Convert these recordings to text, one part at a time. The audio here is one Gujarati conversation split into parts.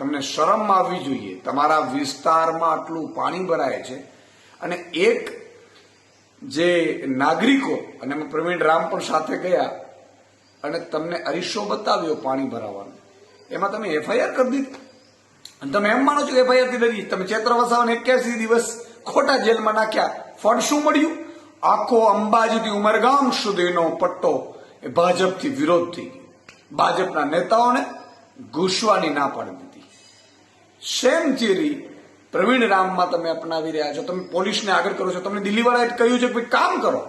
તમને શરમ આવવી જોઈએ. તમારા વિસ્તારમાં આટલું પાણી ભરાય છે અને એક જે નાગરિકો, અને પ્રવીણ રામ પણ સાથે ગયા અને તમને અરીસો બતાવ્યો પાણી ભરાવાનો, એમાં તમે એફઆઈઆર કરી દીધી. અને તમે એમ માનો છો કે એફઆઈઆર કરી દીધી. તમે ચૈત્ર વસાવાને 81 દિવસ ખોટા જેલમાં નાખ્યા. ફળ શું મળ્યું? આખો અંબાજીથી ઉમરગામ સુધીનો પટ્ટો એ ભાજપથી વિરોધ થઈ ગયો. ભાજપના નેતાઓને ઘૂસવાની ના પાડી દીધી. સેમ થિયરી પ્રવીણ રામમાં તમે અપનાવી રહ્યા છો. તમે પોલીસને આગળ કરો છો. તમને દિલ્હીવાળાએ કહ્યું છે કે કામ કરો,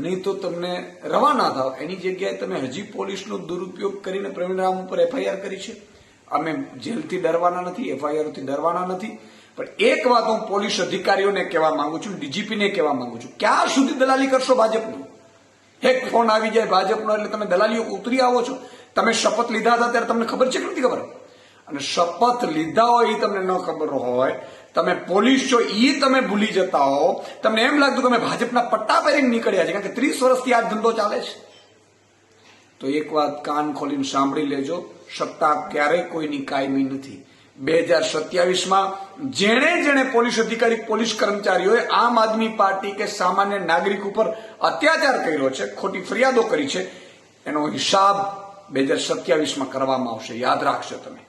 નહીં તો તમને રવાના થાવ. એની જગ્યાએ તમે હજી પોલીસનો દુરુપયોગ કરીને પ્રવીણ રામ ઉપર એફઆઈઆર કરી છે. અમે જેલથી ડરવાના નથી, એફઆઈઆરથી ડરવાના નથી. પણ એક વાત હું પોલીસ અધિકારીઓને કહેવા માંગુ છું, ડીજીપીને કહેવા માંગુ છું, ક્યાં સુધી દલાલી કરશો ભાજપની? એક ફોન આવી જાય ભાજપનો એટલે તમે દલાલીઓ ઉતરી આવો છો. તમે શપથ લીધા હતા ત્યારે તમને ખબર છે કે નથી ખબર? અને શપથ લીધા હોય એ તમને ન ખબર હોય, તમે પોલીસ છો એ તમે ભૂલી જતા હો, તમને એમ લાગતું કે અમે ભાજપના પટ્ટા પહેરીને નીકળ્યા છે, કારણ કે 30 વર્ષથી આ ધંધો ચાલે છે. તો એક વાત કાન ખોલીને સાંભળી લેજો, સત્તા ક્યારેય કોઈની કાયમી નથી. 2027માં જેણે પોલીસ અધિકારી, પોલીસ કર્મચારીઓએ આમ આદમી પાર્ટી કે સામાન્ય નાગરિક ઉપર અત્યાચાર કર્યો છે, ખોટી ફરિયાદો કરી છે, એનો હિસાબ 2027માં કરવામાં આવશે. યાદ રાખશો તમે.